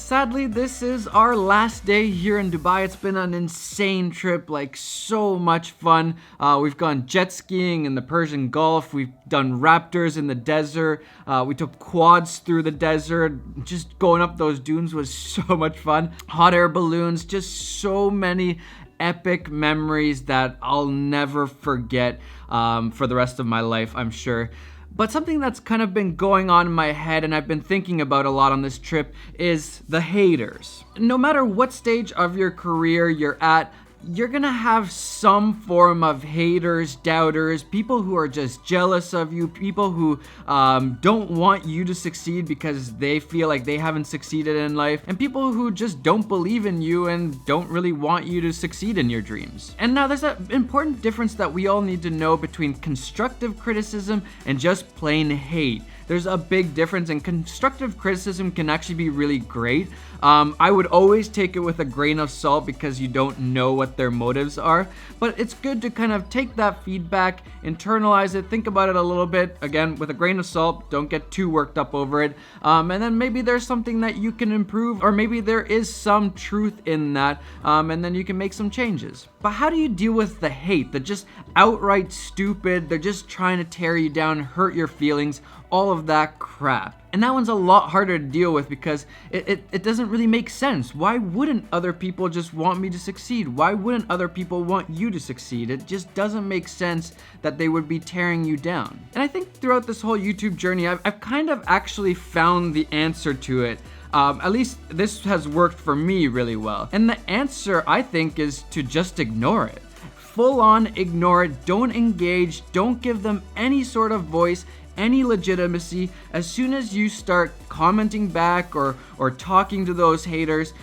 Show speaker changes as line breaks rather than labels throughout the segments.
Sadly, this is our last day here in Dubai. It's been an insane trip, like so much fun. We've gone jet skiing in the Persian Gulf. We've done raptors in the desert. We took quads through the desert. Just going up those dunes was so much fun. Hot air balloons, just so many epic memories that I'll never forget for the rest of my life, I'm sure. But something that's kind of been going on in my head and I've been thinking about a lot on this trip is the haters. No matter what stage of your career you're at, you're gonna have some form of haters, doubters, people who are just jealous of you, people who don't want you to succeed because they feel like they haven't succeeded in life, and people who just don't believe in you and don't really want you to succeed in your dreams. And now there's an important difference that we all need to know between constructive criticism and just plain hate. There's a big difference, and constructive criticism can actually be really great. I would always take it with a grain of salt because you don't know what their motives are, but it's good to kind of take that feedback, internalize it, think about it a little bit, again, with a grain of salt, don't get too worked up over it, and then maybe there's something that you can improve, or maybe there is some truth in that, and then you can make some changes. But how do you deal with the hate, the just outright stupid, they're just trying to tear you down, hurt your feelings, all of that crap? And that one's a lot harder to deal with because it doesn't really make sense. Why wouldn't other people just want me to succeed? Why wouldn't other people want you to succeed? It just doesn't make sense that they would be tearing you down. And I think throughout this whole YouTube journey, I've kind of actually found the answer to it. At least this has worked for me really well. And the answer, I think, is to just ignore it. Full on ignore it, don't engage, don't give them any sort of voice, any legitimacy. As soon as you start commenting back or talking to those haters,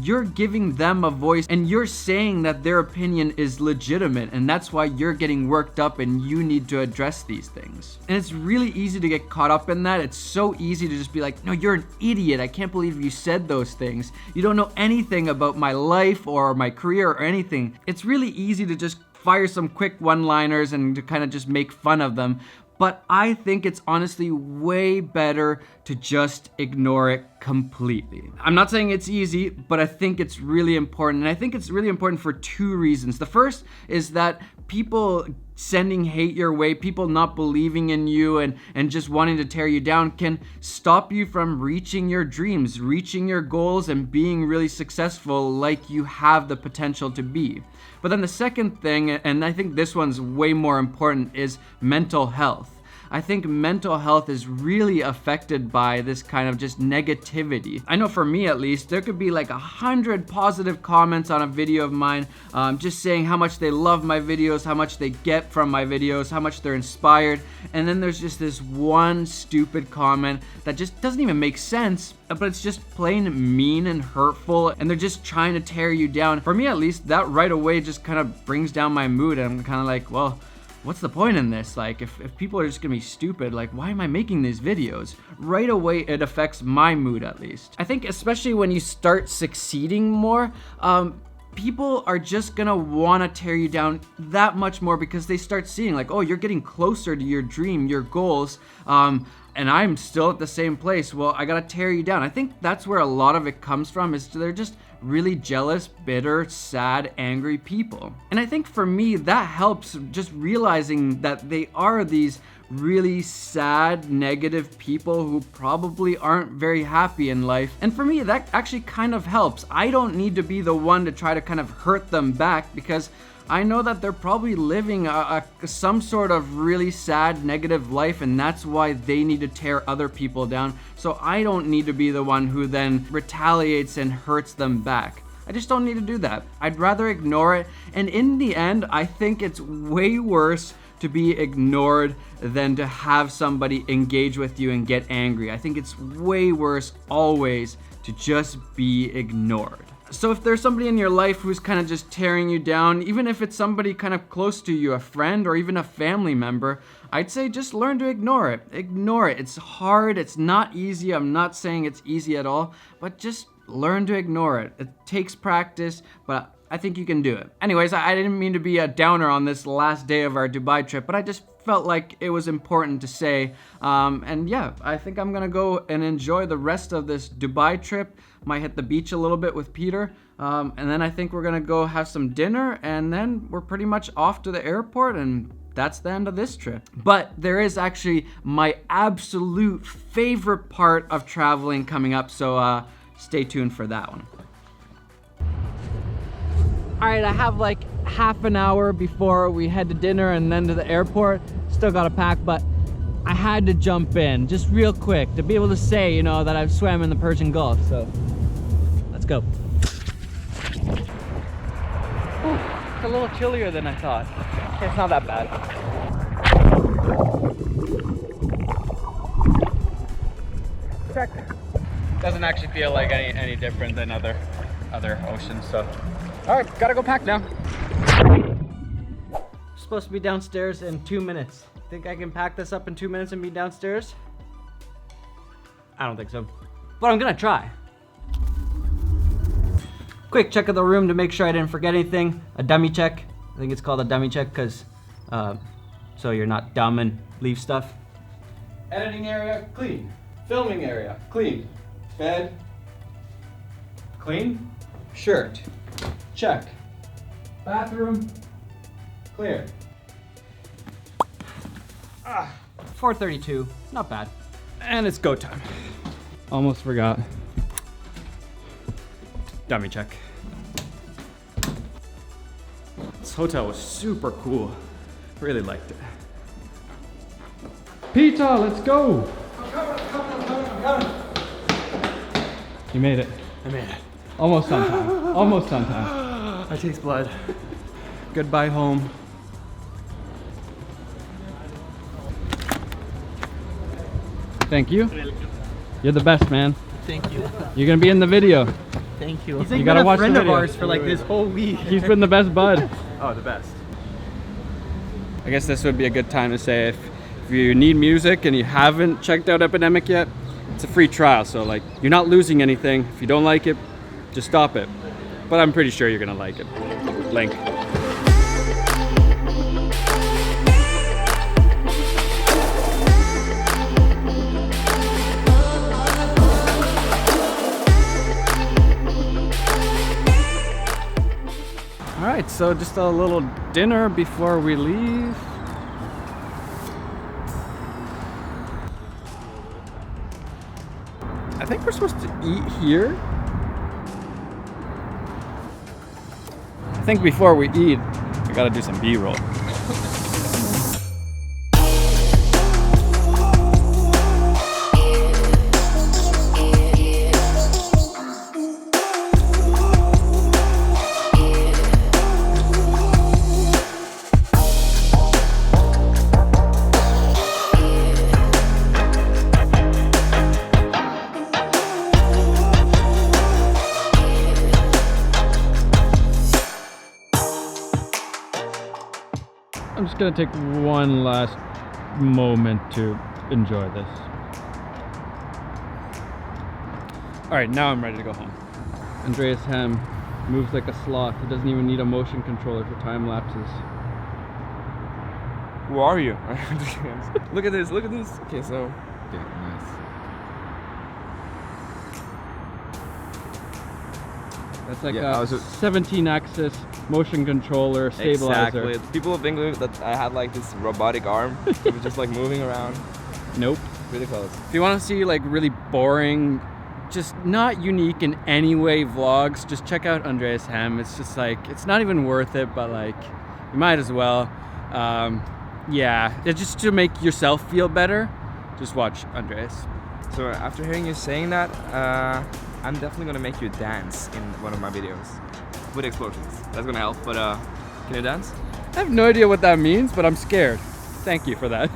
you're giving them a voice and you're saying that their opinion is legitimate, and that's why you're getting worked up and you need to address these things. And it's really easy to get caught up in that. It's so easy to just be like, no, you're an idiot. I can't believe you said those things. You don't know anything about my life or my career or anything. It's really easy to just fire some quick one-liners and to kind of just make fun of them. But I think it's honestly way better to just ignore it completely. I'm not saying it's easy, but I think it's really important. And I think it's really important for two reasons. The first is that people sending hate your way, people not believing in you and just wanting to tear you down can stop you from reaching your dreams, reaching your goals, and being really successful like you have the potential to be. But then the second thing, and I think this one's way more important, is mental health. I think mental health is really affected by this kind of just negativity. I know for me at least, there could be like 100 positive comments on a video of mine, just saying how much they love my videos, how much they get from my videos, how much they're inspired. And then there's just this one stupid comment that just doesn't even make sense, but it's just plain mean and hurtful, and they're just trying to tear you down. For me at least, that right away just kind of brings down my mood, and I'm kind of like, well, what's the point in this? Like, if people are just gonna be stupid, like, why am I making these videos? Right away, it affects my mood at least. I think especially when you start succeeding more, people are just gonna wanna tear you down that much more because they start seeing like, oh, you're getting closer to your dream, your goals, and I'm still at the same place. Well, I gotta tear you down. I think that's where a lot of it comes from, is they're just really jealous, bitter, sad, angry people. And I think for me, that helps, just realizing that they are these really sad, negative people who probably aren't very happy in life. And for me, that actually kind of helps. I don't need to be the one to try to kind of hurt them back because I know that they're probably living some sort of really sad, negative life, and that's why they need to tear other people down. So I don't need to be the one who then retaliates and hurts them back. I just don't need to do that. I'd rather ignore it. And in the end, I think it's way worse to be ignored than to have somebody engage with you and get angry. I think it's way worse always to just be ignored. So if there's somebody in your life who's kind of just tearing you down, even if it's somebody kind of close to you, a friend or even a family member, I'd say just learn to ignore it. Ignore it. It's hard. It's not easy. I'm not saying it's easy at all, but just learn to ignore it. It takes practice, but I think you can do it. Anyways, I didn't mean to be a downer on this last day of our Dubai trip, but I just felt like it was important to say. And yeah, I think I'm gonna go and enjoy the rest of this Dubai trip. Might hit the beach a little bit with Peter. And then I think we're gonna go have some dinner, and then we're pretty much off to the airport, and that's the end of this trip. But there is actually my absolute favorite part of traveling coming up, so stay tuned for that one. All right, I have like half an hour before we head to dinner and then to the airport. Still gotta pack, but I had to jump in just real quick to be able to say, you know, that I've swam in the Persian Gulf, so let's go. Ooh, it's a little chillier than I thought. It's not that bad. Check. Doesn't actually feel like any different than other oceans, so. All right, gotta go pack now. Supposed to be downstairs in 2 minutes. Think I can pack this up in 2 minutes and be downstairs? I don't think so, but I'm gonna try. Quick check of the room to make sure I didn't forget anything. A dummy check. I think it's called a dummy check because so you're not dumb and leave stuff. Editing area, clean. Filming area, clean. Bed, clean. Shirt, check. Bathroom, clear. 4:32, not bad. And it's go time. Almost forgot. Dummy check. This hotel was super cool. Really liked it. Peter, let's go! I'm coming. You made it.
I made it.
Almost on time. Almost on time.
I taste blood.
Goodbye home. Thank you. You're the best, man.
Thank you.
You're gonna be in the video.
Thank you.
He's like
You gotta
been
watch
a friend
the
of
video.
ours for like this whole week.
He's been the best bud.
Oh, the best.
I guess this would be a good time to say if you need music and you haven't checked out Epidemic yet, it's a free trial, so like you're not losing anything. If you don't like it, just stop it. But I'm pretty sure you're gonna like it. Link. All right, so just a little dinner before we leave. I think we're supposed to eat here. I think before we eat, we gotta do some B-roll. I'm just gonna take one last moment to enjoy this. All right, now I'm ready to go home. Andreas Ham moves like a sloth. He doesn't even need a motion controller for time lapses.
Who are you? Look at this, look at this. Okay, so. Okay, nice.
That's like
Yeah,
a 17-axis motion controller stabilizer.
Exactly. People think that I had like this robotic arm. It was just like moving around.
Nope.
Really close.
If you want to see like really boring, just not unique in any way vlogs, just check out Andreas Ham. It's just like, it's not even worth it, but like, you might as well. Yeah, it's just to make yourself feel better, just watch Andreas.
So after hearing you saying that, I'm definitely gonna make you dance in one of my videos with explosions. That's gonna help. But can you dance?
I have no idea what that means, but I'm scared. Thank you for that.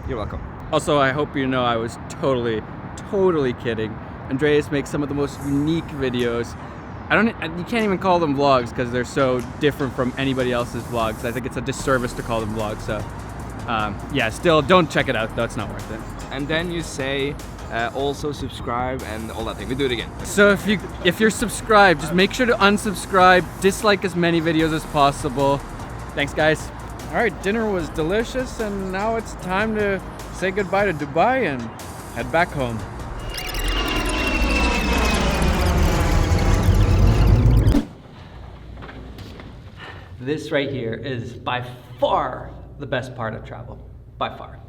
You're welcome.
Also, I hope you know I was totally kidding. Andreas makes some of the most unique videos. You can't even call them vlogs because they're so different from anybody else's vlogs. I think it's a disservice to call them vlogs. So yeah, still don't check it out though, it's not worth it.
And then you say Also subscribe and all that thing. We do it again.
So if you're subscribed, just make sure to unsubscribe, dislike as many videos as possible. Thanks, guys. All right, dinner was delicious, and now it's time to say goodbye to Dubai and head back home. This right here is by far the best part of travel, by far.